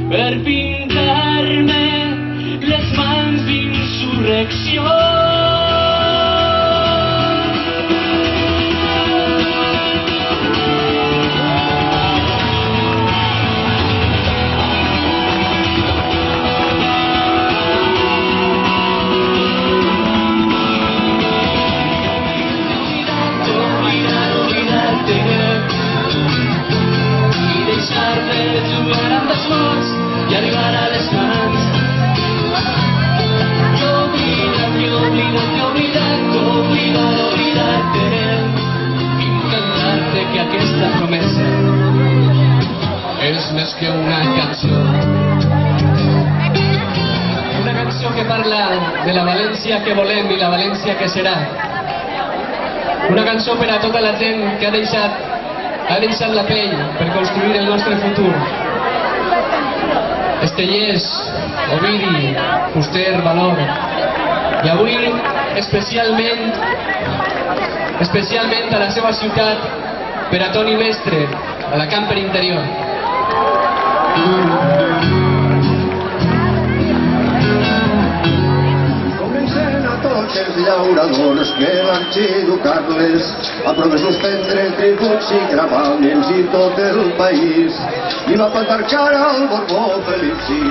per pintar-me les mans d'insurrecció. I arribar a les mans. T'he oblidat-te, intentar-te que aquesta promesa és més que una cançó. Una cançó que parla de la València que volem i la València que serà. Una cançó per a tota la gent que ha deixat la pell per construir el nostre futur. Estellers, Ovidi, Fuster, Valor. I avui, especialment a la seva ciutat, per a Toni Mestre, a la Camper Interior. Comencen a tots els llauradors que van educar-les a proves suspendre tributs i gravaments i tot el país, i va plantar cara al Borbó felici.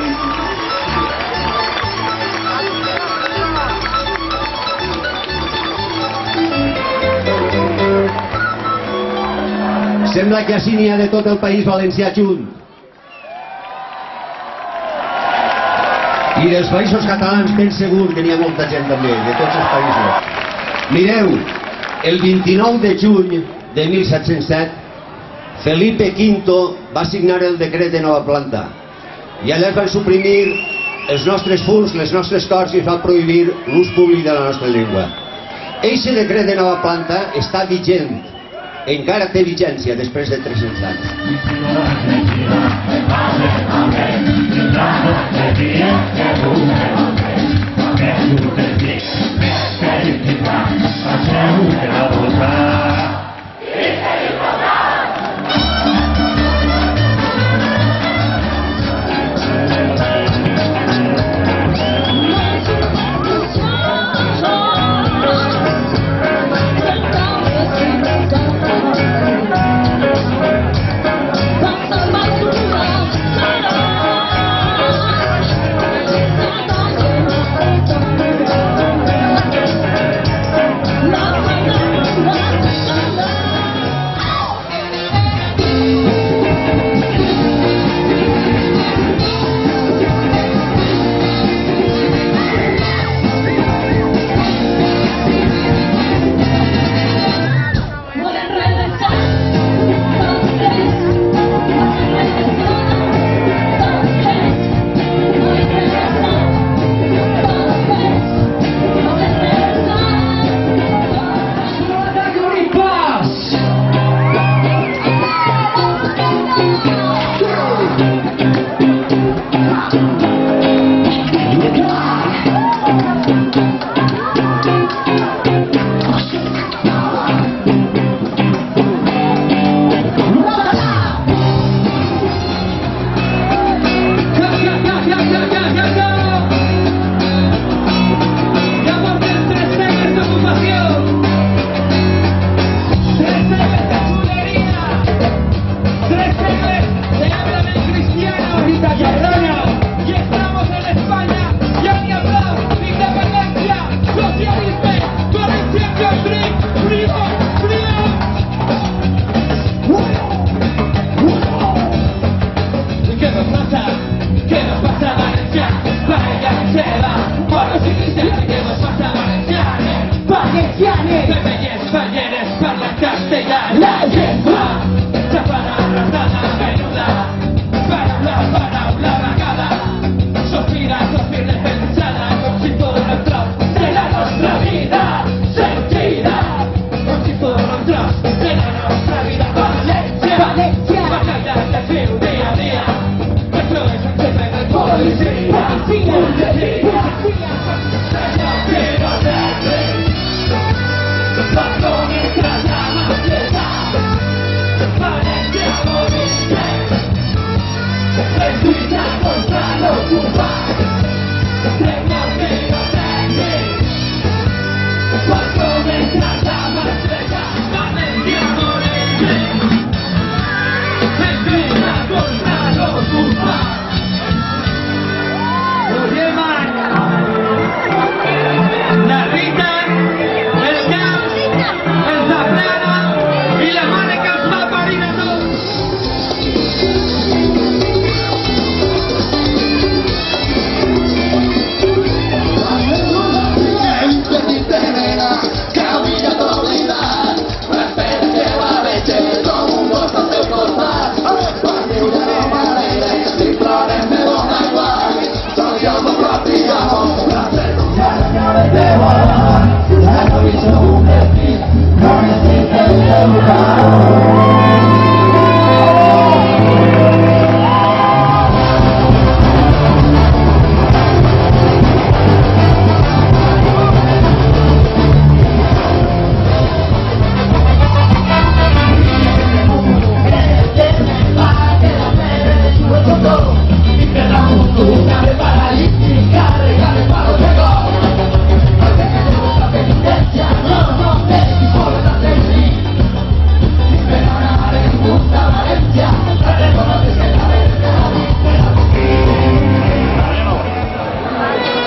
Sembla que així n'hi ha de tot el país valencià junt. I dels països catalans ben segur que n'hi ha molta gent també, de tots els països. Mireu, el 29 de juny de 1707, Felipe V va signar el decret de nova planta. I allà es van suprimir els nostres punts, les nostres corts, i es va prohibir l'ús públic de la nostra llengua. Eixe decret de nova planta està vigent, encara té vigència després de 300 anys.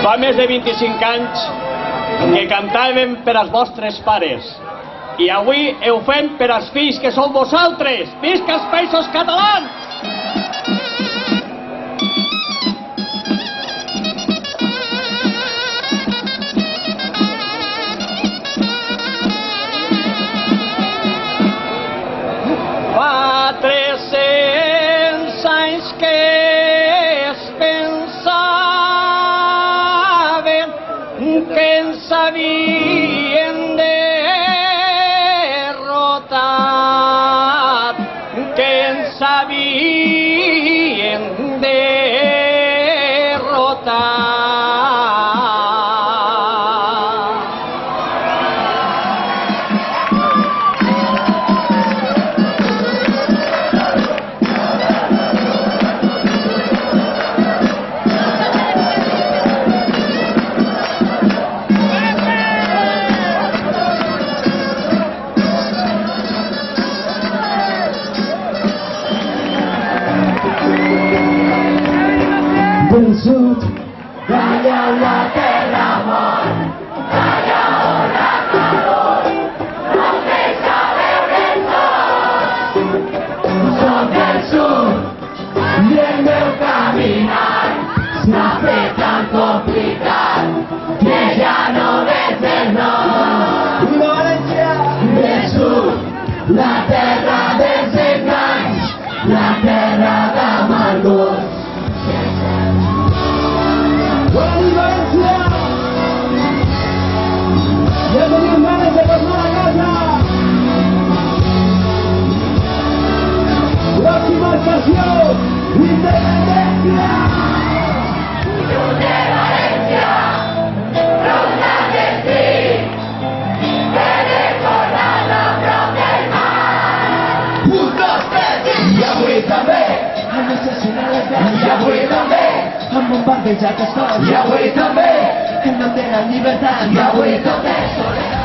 Fa més de 25 anys que cantàvem per als vostres pares i avui ho fem per als fills que són vosaltres. Visca els Països Catalans! Fa 300 anys que es pensaven que ens havien derrotat, que ens havien derrotat. Vençut, calla la terra mort, calla la calor, no em deixa veure el sol. Som del sud i el meu caminar s'ha fet tan complicat que ja no veig el nord. Viva València! Del sud, la terra dels enganys, la terra d'amargors. Ya tenían ganas de tornar a casa. Próxima estación, Independencia. Lluny de València, ronda del Cid, que recordant a prop del mar. Un, dos, tres, i avui també han assassinat les veus. I avui també han bombardejat els cors. I avui també que no tenen llibertat. I avui tot és soledat.